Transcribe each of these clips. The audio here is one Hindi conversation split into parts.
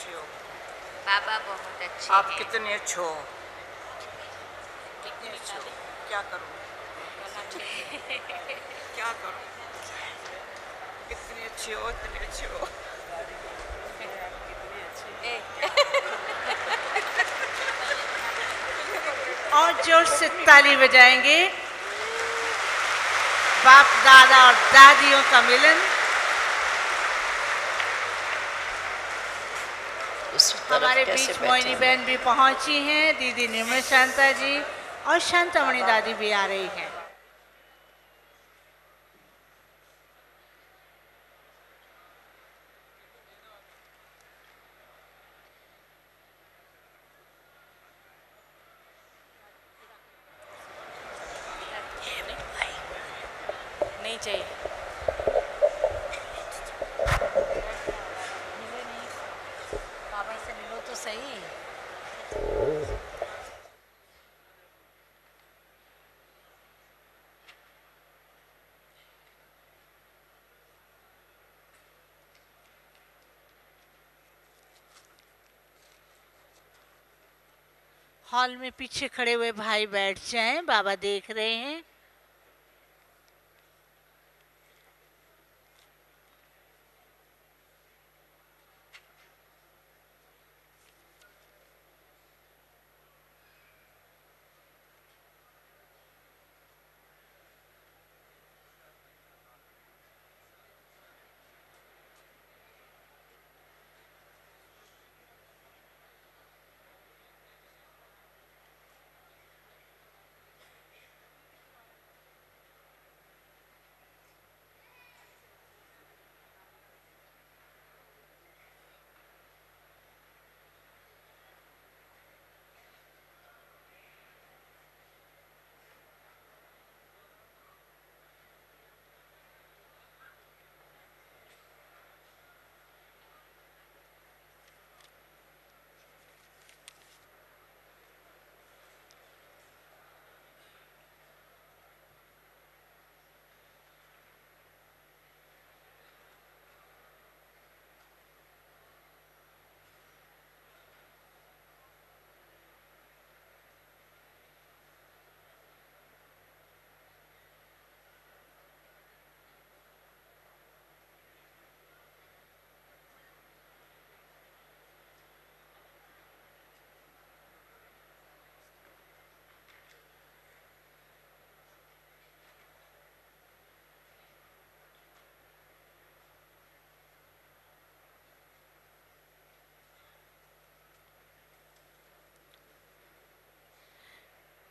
अच्छी हो। बाबा बहुत अच्छे आप हैं। कितने अच्छे हो, कितने अच्छे हो। क्या करूं, क्या करूं, कितने अच्छे हो, इतने अच्छे हो। और जोर से ताली बजाएंगे। बाप दादा और दादियों का मिलन। हमारे बीच मोहिनी बहन भी पहुंची हैं, दीदी निर्मल शांता जी और शांतामणि दादी भी आ रही हैं। नहीं चाहिए। बाबा से मिलो तो सही। हॉल में पीछे खड़े हुए भाई बैठ जाएं, बाबा देख रहे हैं।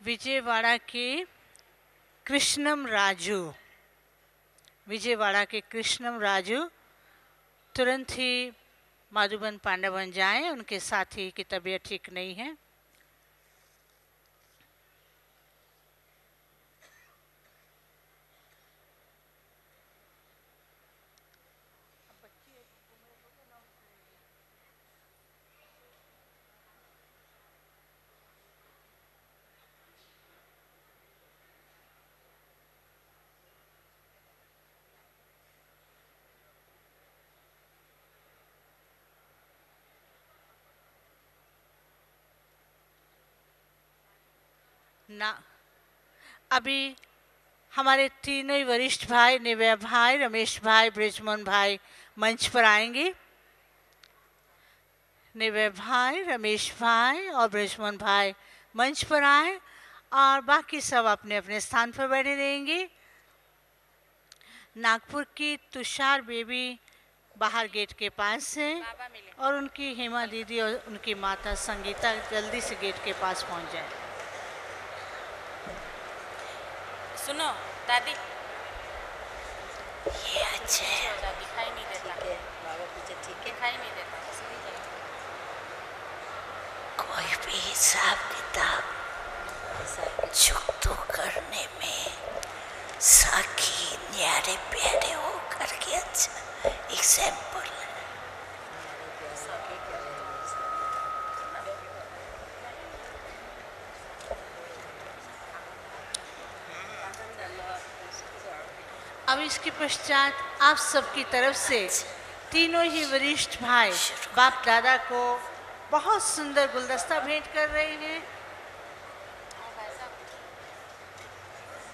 विजयवाड़ा के कृष्णम राजू, विजयवाड़ा के कृष्णम राजू तुरंत ही माधुबन पांडवन जाएं, उनके साथी की तबीयत ठीक नहीं है। ना अभी हमारे तीनों ही वरिष्ठ भाई, निव्या भाई, रमेश भाई, ब्रिजमोहन भाई मंच पर आएंगे। निव्या भाई, रमेश भाई और ब्रिजमोहन भाई मंच पर आए और बाकी सब अपने अपने स्थान पर बैठे रहेंगे। नागपुर की तुषार बेबी बाहर गेट के पास है और उनकी हेमा दीदी और उनकी माता संगीता जल्दी से गेट के पास पहुंच जाए। सुनो दादी, ये अच्छे है। दिखाई नहीं देता। ठीक है बाबा पीछे, ठीक है। दिखाई नहीं देता। कोई भी हिसाब किताब चुप तो करने में साखी न्यारे प्यारे हो करके अच्छा एग्जाम्पल है। अब इसके पश्चात आप सबकी तरफ से तीनों ही वरिष्ठ भाई बाप दादा को बहुत सुंदर गुलदस्ता भेंट कर रहे हैं।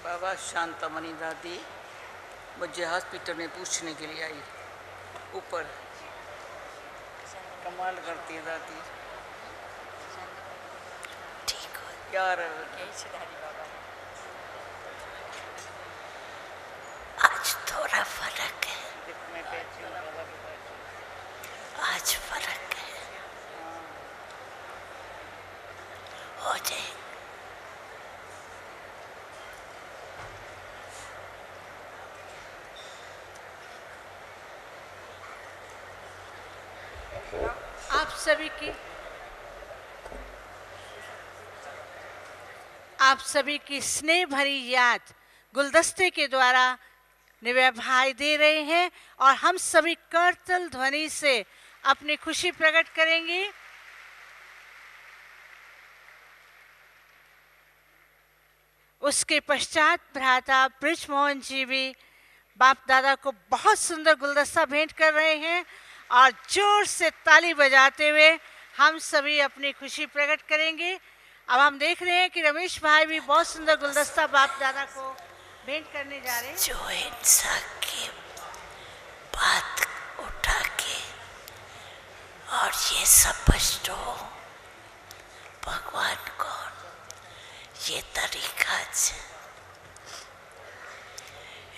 बाबा शांतामणि दादी मुझे हॉस्पिटल में पूछने के लिए आई, ऊपर कमाल करती है दादी। ठीक हो यार, आज थोड़ा फर्क है, आज फर्क है, हो जाए। आप सभी की स्नेह भरी याद गुलदस्ते के द्वारा निव्या भाई दे रहे हैं और हम सभी करतल ध्वनि से अपनी खुशी प्रकट करेंगे। उसके पश्चात भ्राता ब्रिजमोहन जी भी बाप दादा को बहुत सुंदर गुलदस्ता भेंट कर रहे हैं और जोर से ताली बजाते हुए हम सभी अपनी खुशी प्रकट करेंगे। अब हम देख रहे हैं कि रमेश भाई भी बहुत सुंदर गुलदस्ता बाप दादा को भेंट करने जा रहे हैं। जो इंसान की बात उठा के और ये सब पश्तो भगवान को ये तरीका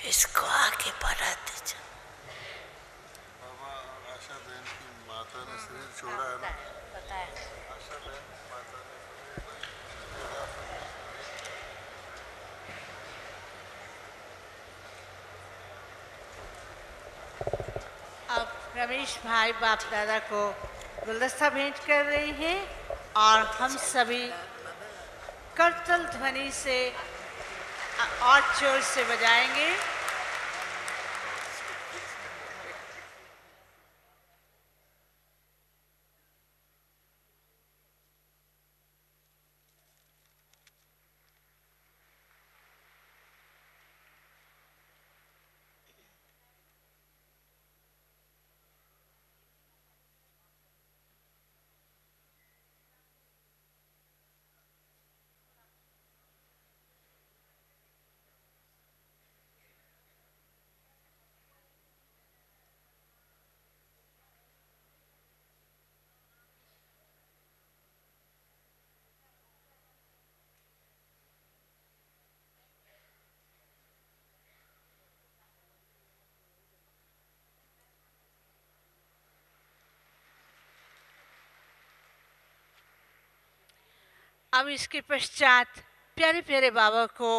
इसको आगे बढ़ाते जाओ। बाबा आशा बहन की माता ने शरीर छोड़ा है ना, पता है। आशा बहन की माता ने अब रमेश भाई बाप दादा को गुलदस्ता भेंट कर रहे हैं और हम सभी करतल ध्वनि से और जोर से बजाएंगे। अब इसके पश्चात प्यारे प्यारे बाबा को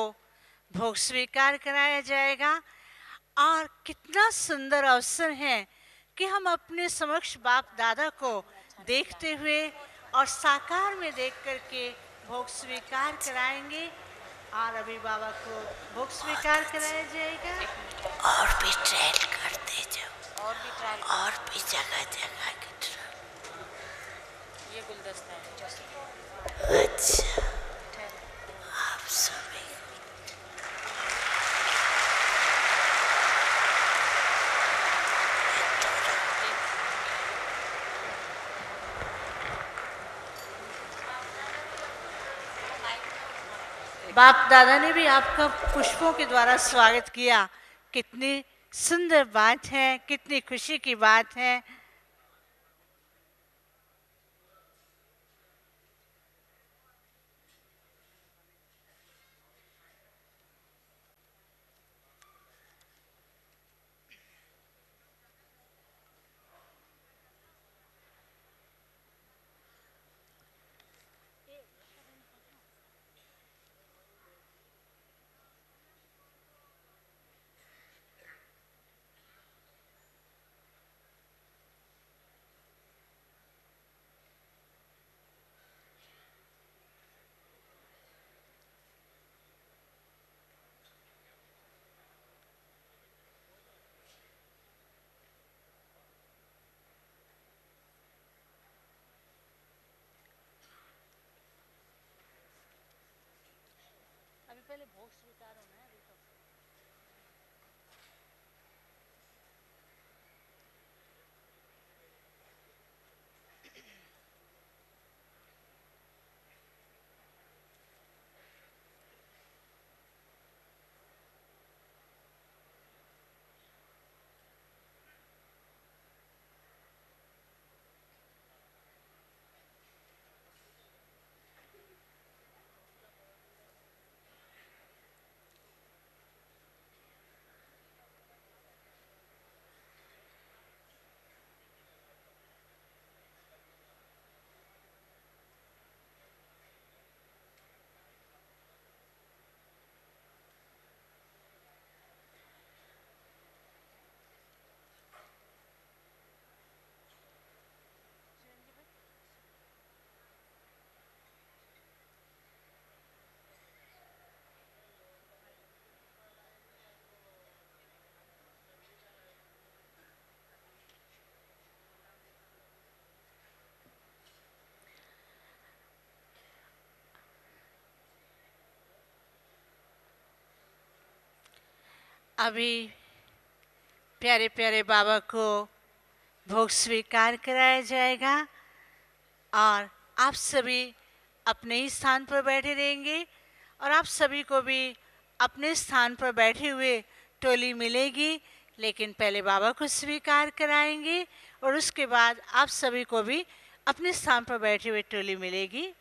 भोग स्वीकार कराया जाएगा और कितना सुंदर अवसर है कि हम अपने समक्ष बाप दादा को देखते हुए और साकार में देख करके भोग स्वीकार कराएंगे। और अभी बाबा को भोग स्वीकार कराया जाएगा। और भी ट्रायल करते जाओ, और भी जगह जगह की ट्रायल। ये गुलदस्ता है। अच्छा, आप सभी बाप दादा ने भी आपका पुष्पों के द्वारा स्वागत किया। कितनी सुंदर बात है, कितनी खुशी की बात है। अभी पहले भोग स्वीकार होना है। अभी तो अभी प्यारे प्यारे बाबा को भोग स्वीकार कराया जाएगा और आप सभी अपने ही स्थान पर बैठे रहेंगे और आप सभी को भी अपने स्थान पर बैठे हुए टोली मिलेगी, लेकिन पहले बाबा को स्वीकार कराएंगे और उसके बाद आप सभी को भी अपने स्थान पर बैठे हुए टोली मिलेगी।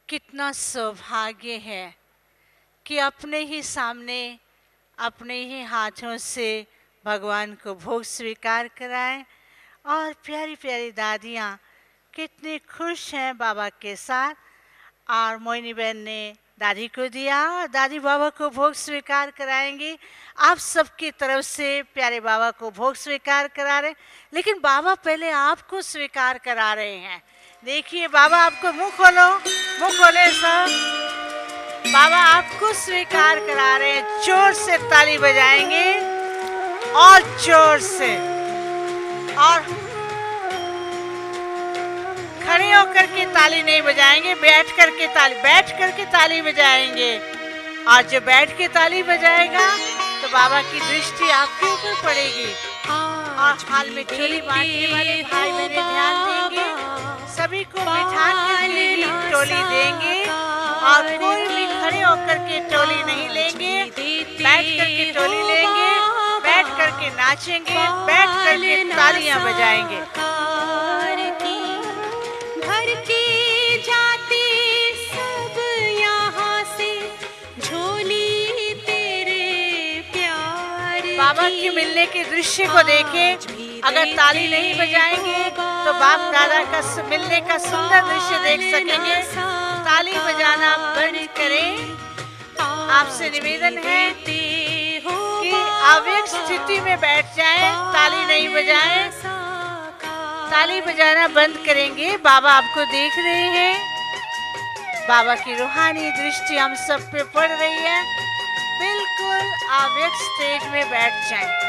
कितना सौभाग्य है कि अपने ही सामने अपने ही हाथों से भगवान को भोग स्वीकार कराएं और प्यारी प्यारी दादियाँ कितनी खुश हैं बाबा के साथ। और मोहिनी बहन ने दादी को दिया और दादी बाबा को भोग स्वीकार कराएंगी। आप सबकी तरफ से प्यारे बाबा को भोग स्वीकार करा रहे, लेकिन बाबा पहले आपको स्वीकार करा रहे हैं। देखिए बाबा आपको मुंह खोले सब। बाबा आपको स्वीकार करा रहे हैं। जोर से ताली बजाएंगे और जोर से, और खड़े होकर के ताली नहीं बजाएंगे, बैठ करके ताली बजाएंगे। और जो बैठ के ताली बजाएगा तो बाबा की दृष्टि आपके ऊपर पड़ेगी। और हाल में चोली बांटने वाले भाई बहन ध्यान देंगे, सभी को बिठा के ही टोली देंगे और कोई भी खड़े होकर के टोली नहीं लेंगे, बैठ करके टोली लेंगे, बैठ करके नाचेंगे, बैठ करके तालियां बजाएंगे। बाबा के मिलने के दृश्य को देखें। अगर ताली नहीं बजाएंगे तो बाप दादा का मिलने का सुंदर दृश्य देख सकेंगे। ताली बजाना बंद करें। आपसे निवेदन है कि अव्यक्त स्थिति में बैठ जाएं, ताली नहीं बजाएं। ताली बजाना बंद करेंगे। बाबा आपको देख रहे हैं। बाबा की रूहानी दृष्टि हम सब पे पड़ रही है। बिल्कुल अव्यक्त स्टेज में बैठ जाएं।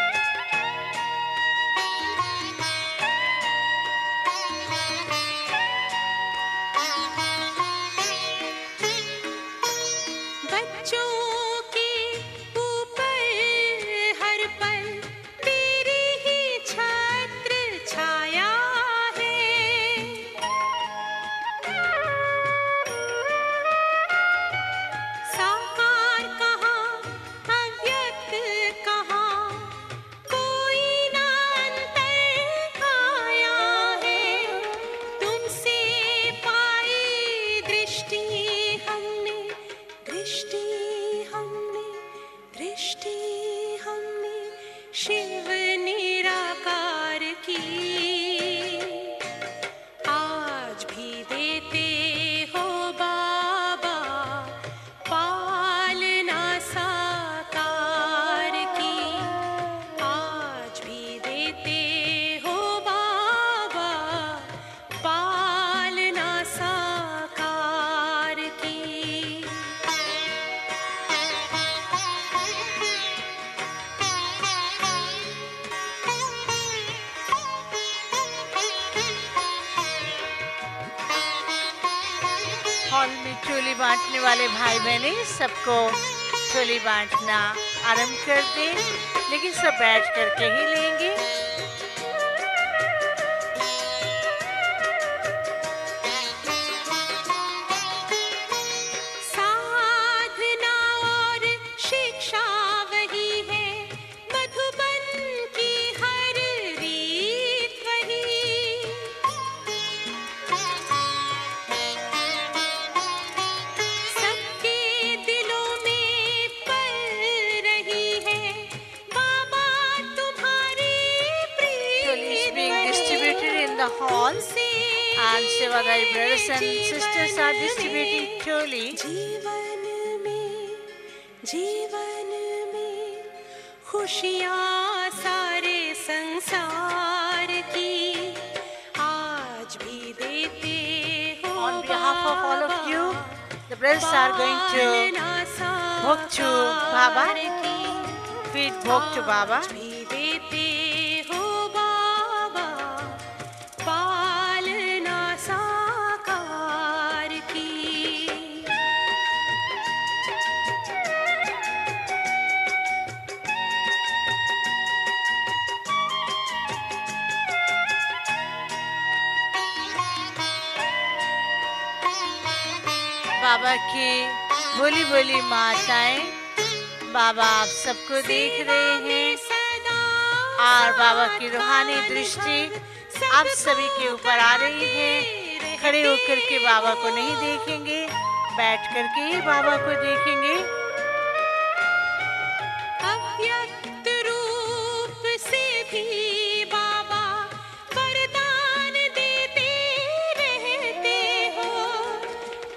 हॉल में चोली बांटने वाले भाई बहने सबको चोली बांटना आरंभ कर दें, लेकिन सब बैठ करके ही लेंगे। साधना और शिक्षा वही है, मधुबन की हर रीत वही। सबके दिलों में पल रही है बाबा तुम्हारी प्रीत in the hall, and Sevadari brothers and sisters are distributing choli. जीवन में खुशियाँ सारे संसार की आज भी देते हो। On behalf of all of you, the brothers are going to bhog to Baba, feed bhog to Baba. देते हो बाबा बाबा की भोली भोली माताएं, बाबा आप सबको देख रहे हैं और बाबा की रूहानी दृष्टि आप सभी के ऊपर आ रही है। खड़े होकर के बाबा को नहीं देखेंगे, बैठ करके ही बाबा को देखेंगे। अव्यक्त रूप से भी बाबा वरदान देते रहते हो।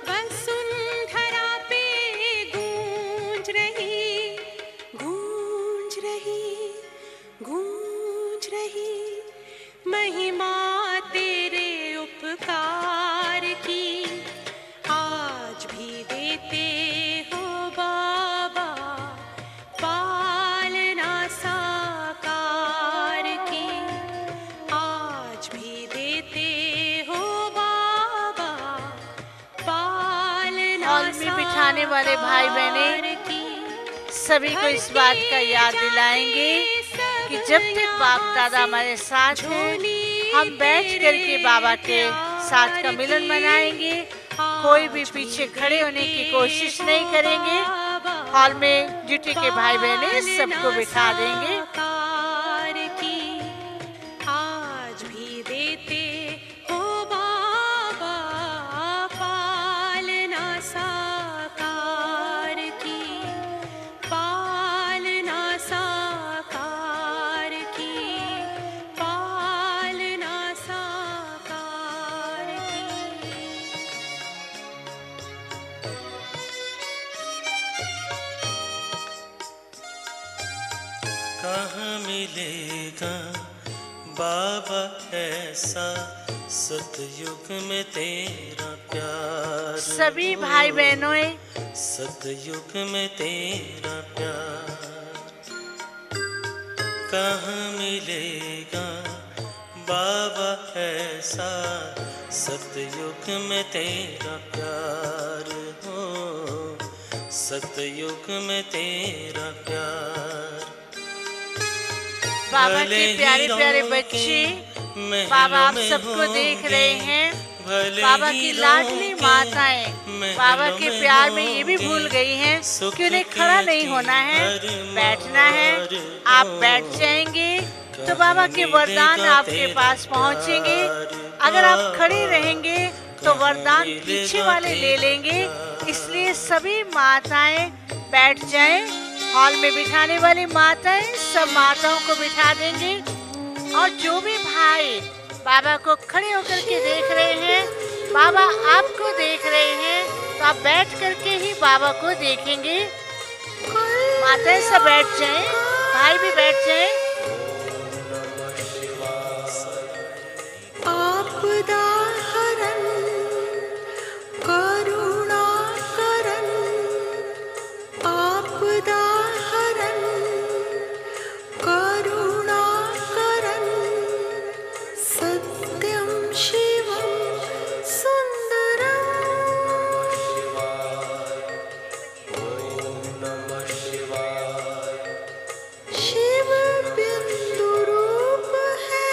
वसुंधरा पे गूंज रही गूंज रही गूंज रही महिमा तेरे उपकार की। आज भी देते हो बाबा पालना साकार की। आज भी देते हो बाबा पालना हॉल में बिठाने वाले भाई बहने सभी को इस बात का याद दिलाएंगे कि जब तक बाप दादा हमारे साथ हैं, हम बैठ करके बाबा के साथ का मिलन मनाएंगे। कोई भी पीछे खड़े होने की कोशिश नहीं करेंगे। हॉल में ड्यूटी के भाई बहने सबको बिठा देंगे। आज भी देते हो बाबा पालना साकार की। पालना साकार की। पालना साकार की। कहाँ मिलेगा बाबा ऐसा सतयुग में तेरा प्यार। सभी भाई बहनों सतयुग में तेरा प्यार। कहाँ मिलेगा बाबा ऐसा सतयुग में तेरा प्यार हो। सतयुग में तेरा प्यार। बाबा के प्यारे प्यारे बच्चे, बाबा आप सबको देख रहे हैं। बाबा की लाडली माताएं बाबा के प्यार में ये भी भूल गई हैं कि उन्हें खड़ा नहीं होना है, बैठना है। आप बैठ जाएंगे तो बाबा के वरदान आपके पास पहुंचेंगे। अगर आप खड़े रहेंगे तो वरदान पीछे वाले ले लेंगे। इसलिए सभी माताएं बैठ जाएं। हॉल में बिठाने वाली माताएं सब माताओं को बिठा देंगे। और जो भी भाई बाबा को खड़े होकर के देख रहे हैं, बाबा आपको देख रहे हैं, तो आप बैठ करके ही बाबा को देखेंगे। माताएं सब बैठ जाएं, भाई भी बैठ जाएं। आपदा हरन करुणा करन। आपदा हरन करुणा करन। सत्यम शिवम सुंदरम। शिव बिंदु रूप है।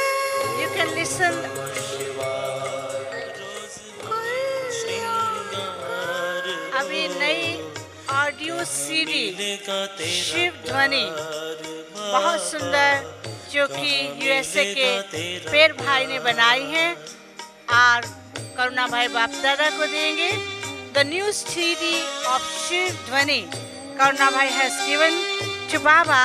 You can listen अभी नई ऑडियो सीडी शिव ध्वनि बहुत सुंदर, जो कि यूएसए के पेर भाई ने बनाई है और करुणा भाई बाप दादा को देंगे। The new CD of Shiv Dhwani Karuna bhai has given to Baba,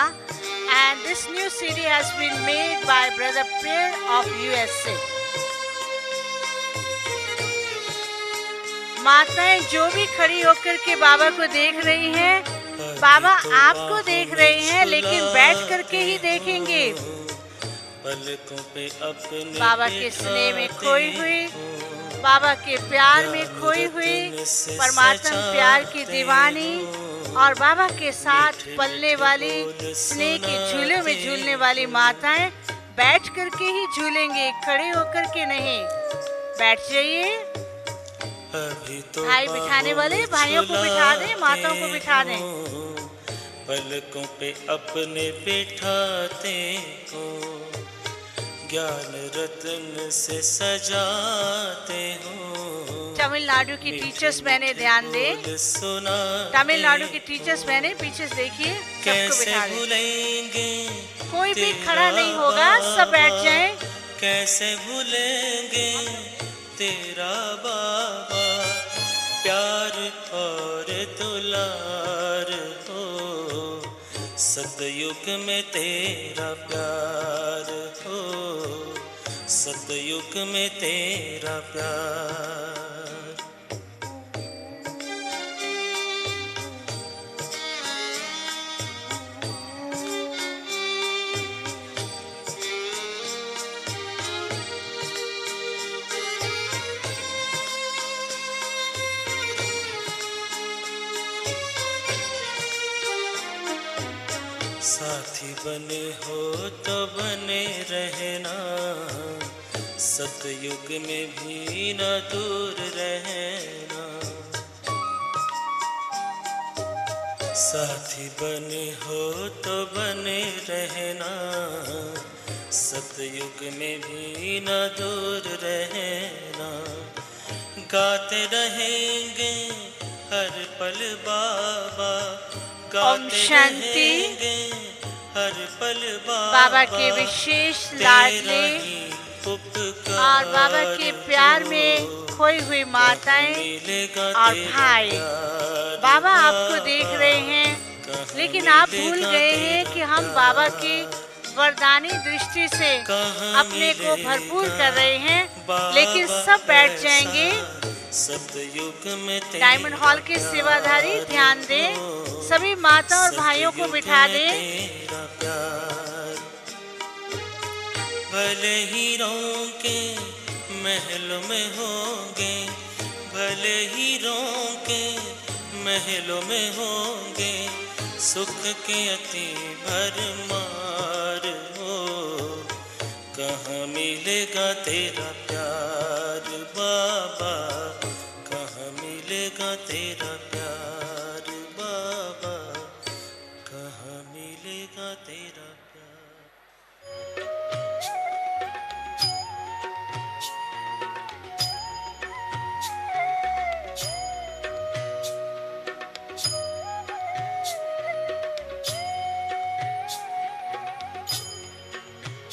and this new CD has been made by Brother Peer of USA. माताएं जो भी खड़ी होकर के बाबा को देख रही हैं, बाबा आपको देख रहे हैं, लेकिन बैठ करके ही देखेंगे। बाबा के स्नेह में खोई हुई, बाबा के प्यार में खोई हुई, परमात्मा प्यार की दीवानी और बाबा के साथ पलने वाली, स्नेह के झूले में झूलने वाली माताएं बैठ करके ही झूलेंगे, खड़े होकर के नहीं। बैठ जाइए। भाई बिठाने वाले भाइयों को बिठा दें, माताओं को बिठा दें। पलकों पे अपने बिठाते हो, ज्ञान रत्न से सजाते हो। तमिलनाडु की टीचर्स बहने ध्यान दें। तमिलनाडु की टीचर्स बहने पीछे से देखिए, सबको कैसे बिठा दें। भूलेंगे कोई भी तेरा खड़ा नहीं होगा, सब बैठ बाबा, जाएं। कैसे भूलेंगे तेरा बाबा, प्यार और दुलार हो, सतयुग में तेरा प्यार हो, सतयुग में तेरा प्यार। साथी बने हो तो बने रहना, सतयुग में भी न दूर रहना। साथी बने हो तो बने रहना, सतयुग में भी न दूर रहना। गाते रहेंगे हर पल बाबा, ओम गाते शांति। रहेंगे हर पल बाबा के विशेष लाडले और बाबा के प्यार में खोई हुई माताएं और भाई, बाबा आपको देख रहे हैं, लेकिन आप भूल गए हैं कि हम बाबा की वरदानी दृष्टि से अपने को भरपूर कर रहे हैं। लेकिन सब बैठ जाएंगे। सतयुग में डायमंड हॉल के सेवाधारी ध्यान दें, सभी माता और भाइयों को बिठा दें। भले हीरों के महलों में होंगे, भले हीरों के महलों में होंगे, सुख के अति भरमार हो, कहाँ मिलेगा तेरा प्यार बाबा, कहाँ मिलेगा तेरा प्यार बाबा, कहाँ मिलेगा तेरा प्यार।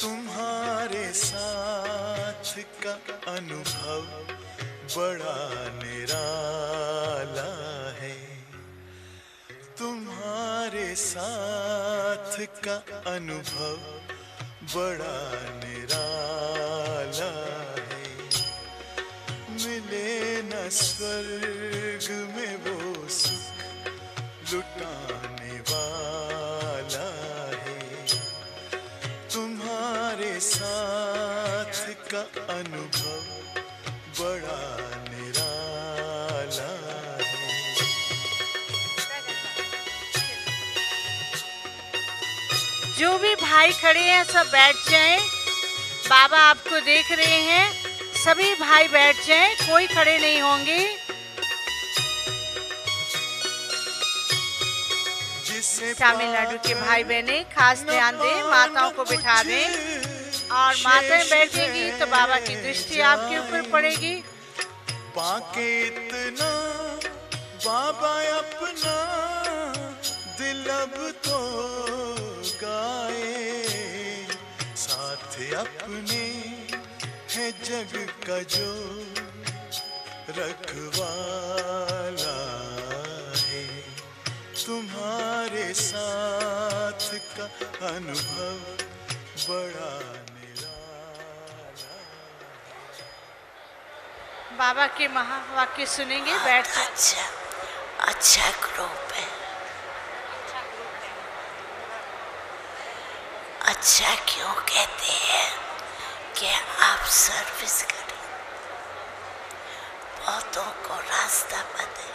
तुम्हारे साथ का अनुभव बड़ा निराला है, तुम्हारे साथ का अनुभव बड़ा निराला है। मिले न स्वर्ग में वो सुख लुटाने वाला है, तुम्हारे साथ का अनुभव बड़ा निराला है। जो भी भाई खड़े हैं सब बैठ जाएं। बाबा आपको देख रहे हैं, सभी भाई बैठ जाएं, कोई खड़े नहीं होंगे। तमिलनाडु के भाई बहने खास ध्यान दें, माताओं को बिठा दें और माताएं बैठेंगी तो बाबा की दृष्टि आपके ऊपर पड़ेगी। पाके इतना बाबा अपना दिल अब तो गाए, साथ अपने है जग का जो रखवाला है, तुम्हारे साथ का अनुभव बड़ा निराला। बाबा के महावाक्य सुनेंगे, बैठ जाएं। अच्छा ग्रुप है, अच्छा क्यों कहते हैं कि आप सर्विस करें, बहुतों को रास्ता बदले।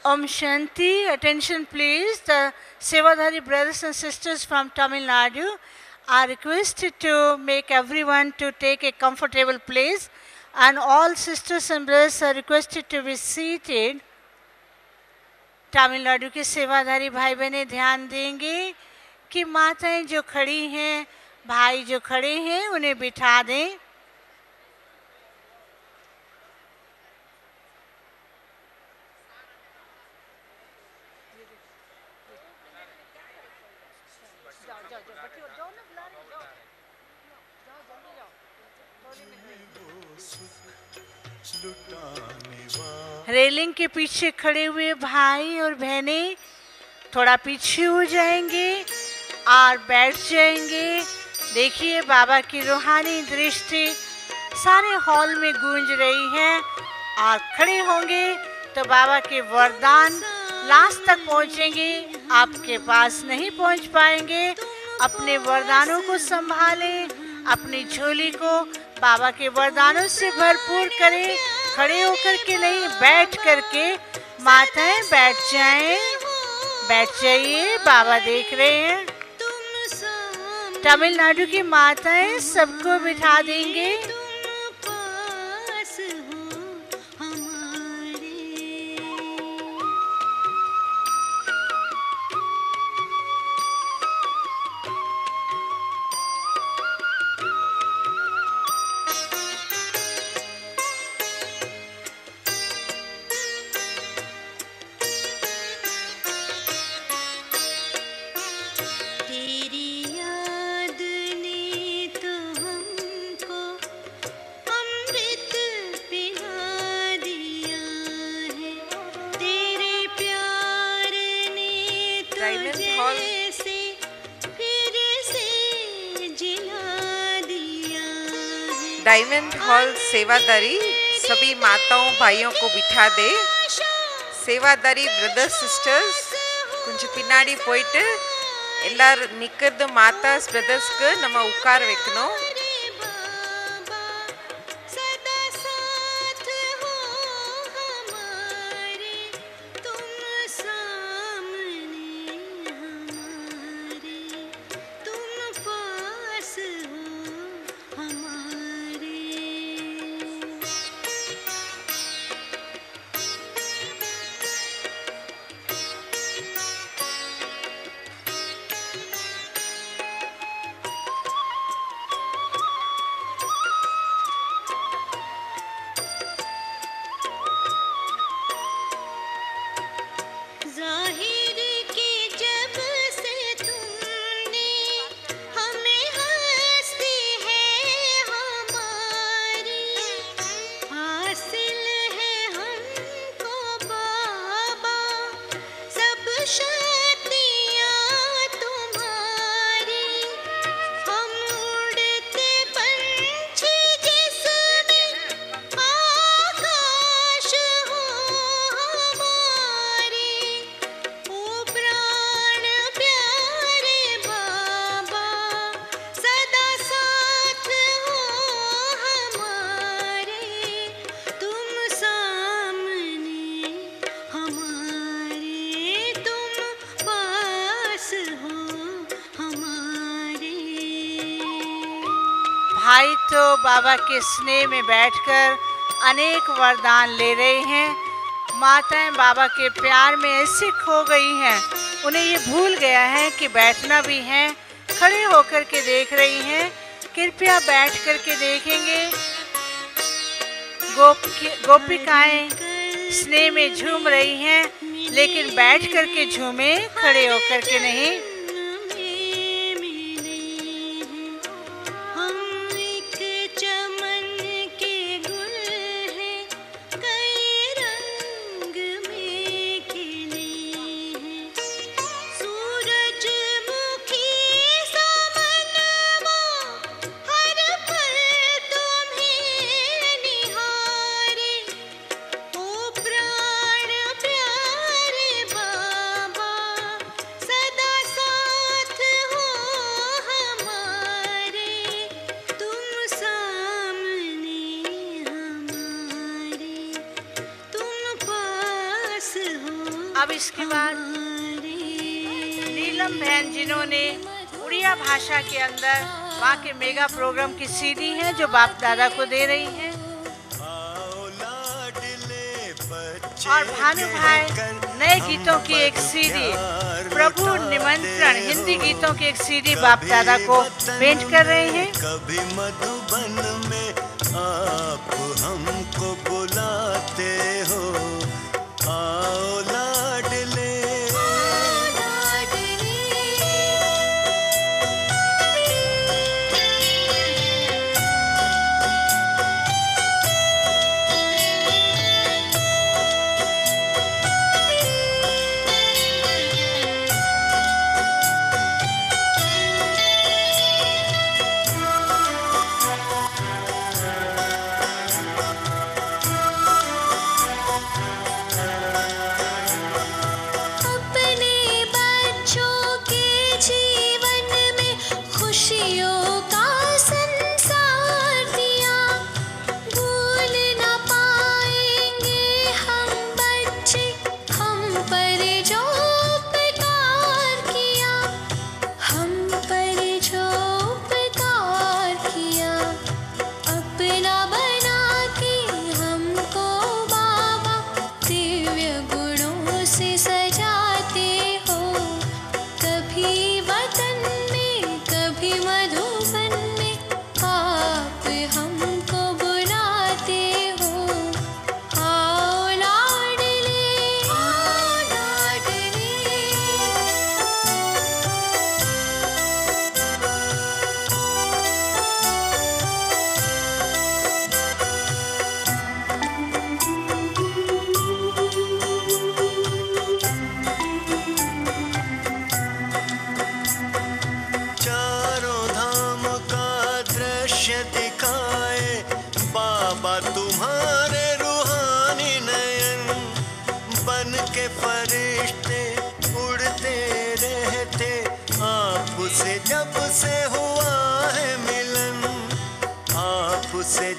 Om Shanti. Attention please. The Sevadari brothers and sisters from Tamil Nadu are requested to make everyone to take a comfortable place, and all sisters and brothers are requested to be seated. Tamil Nadu के सेवाधारी भाई बहनें ध्यान देंगे कि माताएं जो खड़ी हैं, भाई जो खड़े हैं, उन्हें बिठा दें। रेलिंग के पीछे खड़े हुए भाई और बहनें थोड़ा पीछे हो जाएंगे और बैठ जाएंगे। देखिए बाबा की रूहानी दृष्टि सारे हॉल में गूंज रही है, और खड़े होंगे तो बाबा के वरदान लास्ट तक पहुंचेंगे, आपके पास नहीं पहुंच पाएंगे। अपने वरदानों को संभालें, अपनी झोली को बाबा के वरदानों से भरपूर करें। खड़े होकर के नहीं, बैठ करके माताएं बैठ जाएं, बैठ जाइए, बाबा देख रहे हैं। तमिलनाडु की माताएं सबको बिठा देंगे। डायमंड हॉल सेवादारी सभी माताओं भाइयों को बिठा दे। सेवादारी ब्रदर्स सिस्टर्स कुछ पिनाड़ी போயிட்டு எல்லாரும் நிக்கிறது மாதாஸ் பிரதர்ஸ்க்கு நம்ம உட்கார வைக்கணும்। भाई तो बाबा के स्नेह में बैठकर अनेक वरदान ले रहे हैं। माताएं बाबा के प्यार में ऐसी खो गई हैं, उन्हें ये भूल गया है कि बैठना भी है। खड़े होकर के देख रही हैं, कृपया बैठ कर के देखेंगे। गोपिकाएं स्नेह में झूम रही हैं, लेकिन बैठ कर के झूमे, खड़े होकर के नहीं। सदा अब इसके बाद नीलम बहन जिन्होंने उड़िया भाषा के अंदर वहाँ के मेगा प्रोग्राम की सीडी है जो बाप दादा को दे रही है। और भानु भाई नए गीतों की एक सीडी प्रभु निमंत्रण हिंदी गीतों की एक सीडी बाप दादा को भेंट कर रहे हैं। कभी मधुबन में आप हमको बुलाते हो, आओ लाडले।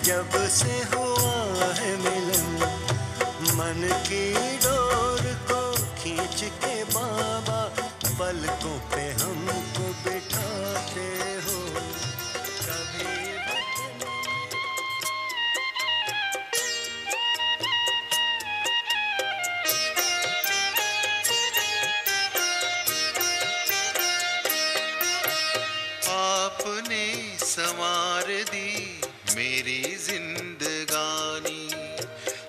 जब से हुआ है मिलन, मन की डोर को खींच के बाबा पलकों पे हमको बिठाते हो। कभी आपने संवार दी मेरी जिंदगानी,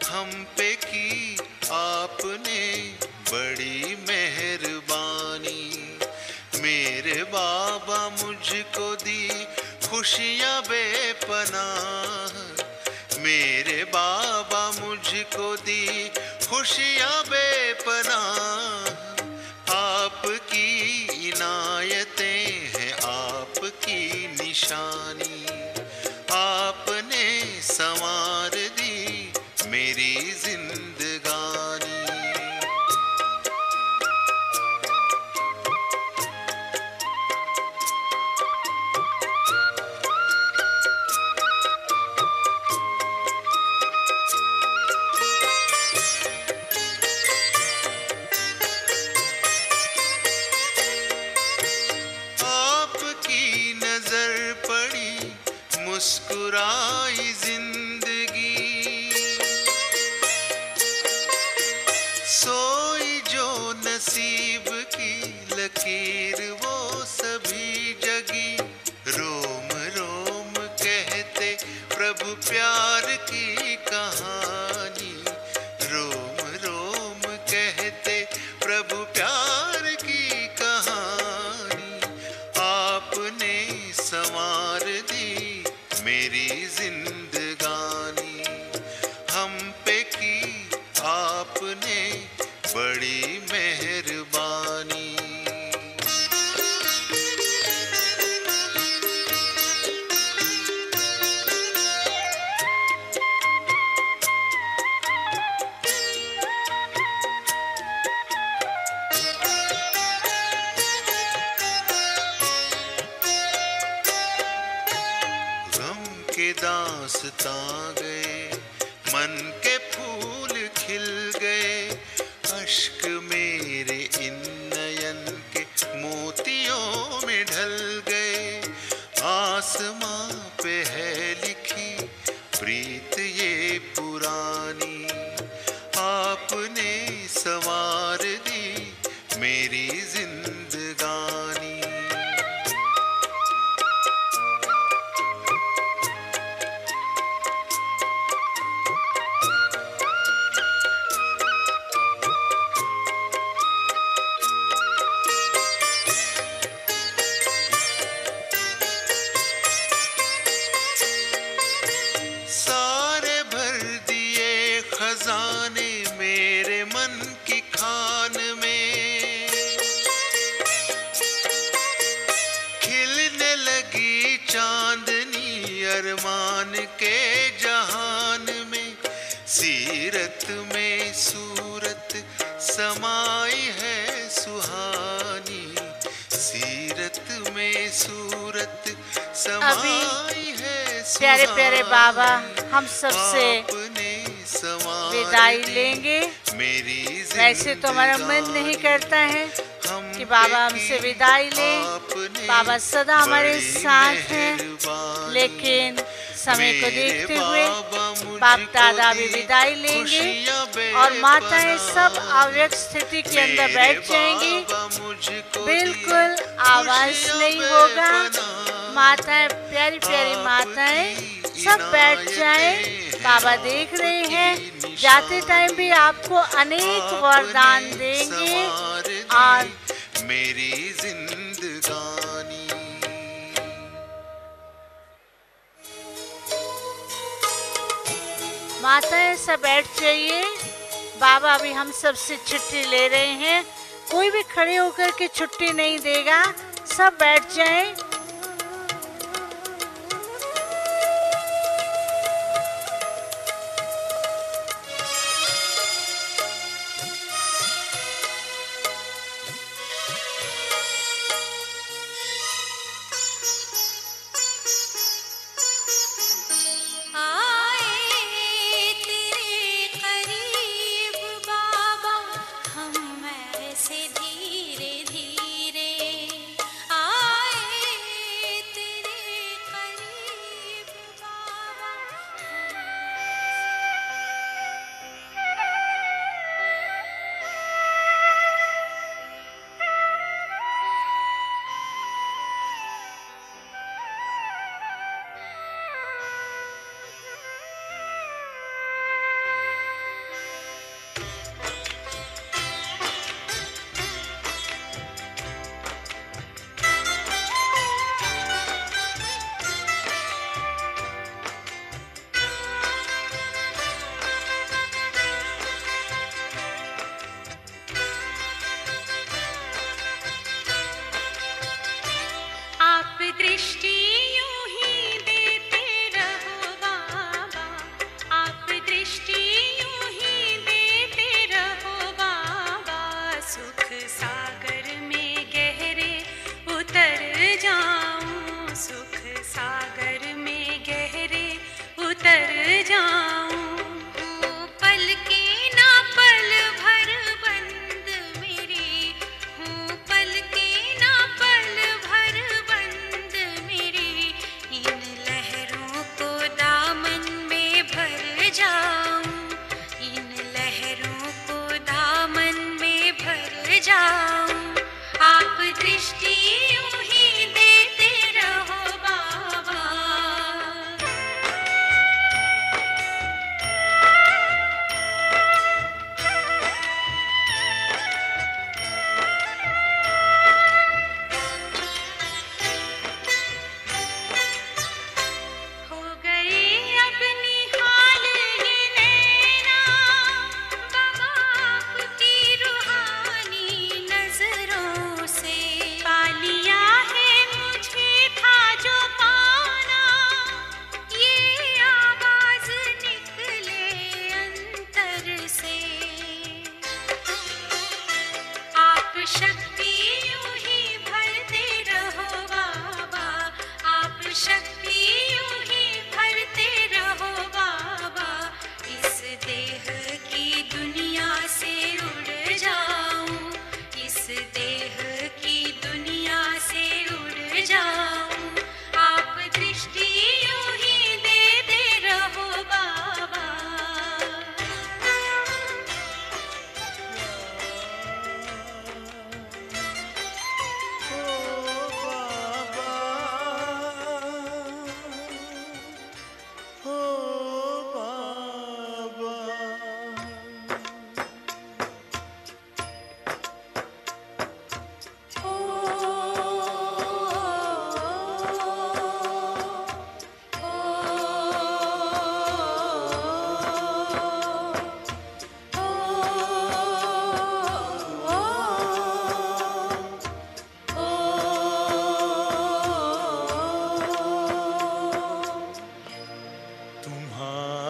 हम पे की आपने बड़ी मेहरबानी। मेरे बाबा मुझको दी खुशियाँ बेपनाह, मेरे बाबा मुझको दी खुशियाँ बेपनाह। आपकी इनायतें हैं आपकी निशानी, आपने संवार दी मेरी जिंदगानी। आपकी नजर पड़ी मुस्कुराई जिंदगी, सोई जो नसीब की लकीर वो सभी जगी। रोम रोम कहते प्रभु प्यार की कहानी, रोम रोम कहते प्रभु प्यार की कहानी। आपने संवार दी मेरी जिंदगानी, हम पे की आपने बड़ी मेहरबानी। दास्तां गए, मन के फूल खिल गए, अश्क में प्रीत ये पुरानी आपने संवार दी मेरी जिंदगानी। सारे भर दिए खजाने मेरे मन की खान में, खिलने लगी चांदनी अरमान के जहान में। सीरत में सूरत समाई है सुहानी, सीरत में सूरत समाई है प्यारे प्यारे बाबा हम सबसे विदाई लेंगे। वैसे तो हमारा मन नहीं करता है कि बाबा हमसे विदाई लें, बाबा सदा हमारे साथ हैं, लेकिन समय को देखते हुए बाप दादा भी विदाई लेंगे और माताएं सब अव्यक्त स्थिति के अंदर बैठ जाएंगी, बिल्कुल आवाज नहीं होगा। माताएं प्यारी प्यारी माताएं सब बैठ जाएं, बाबा देख रहे हैं, जाते टाइम भी आपको अनेक वरदान देंगे और मेरी जिंदगानी। माताएं सब बैठ जाइए, बाबा अभी हम सब से छुट्टी ले रहे हैं, कोई भी खड़े होकर के छुट्टी नहीं देगा, सब बैठ जाएं।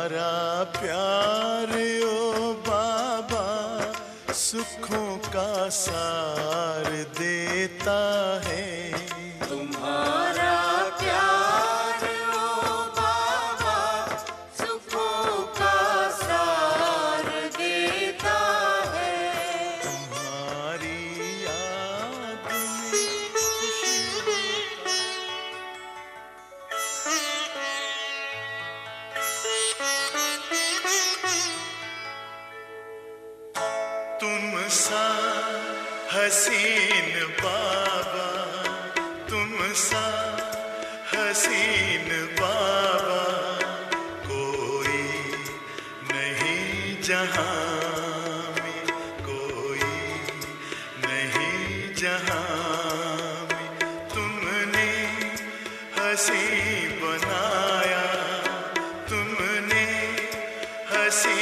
तुम्हारा प्यार ओ बाबा सुखों का सार देता है। तुम्हारा प्यार ओ बाबा सुखों का सार देता है। तुम्हारी याद में तुम सा हसीन बाबा, तुम सा हसीन बाबा कोई नहीं जहां में, कोई नहीं जहां में। तुमने हंसी बनाया, तुमने हंसी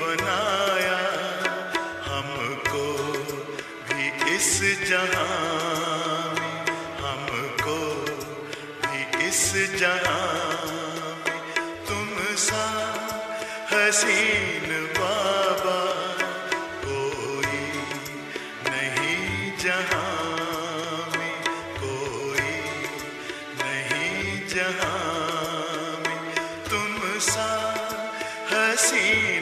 बनाया हमको भी इस जहां में, हमको भी इस जहां में। तुम सा हसीन बाबा कोई नहीं जहां में, कोई नहीं जहां में। तुम सा हसीन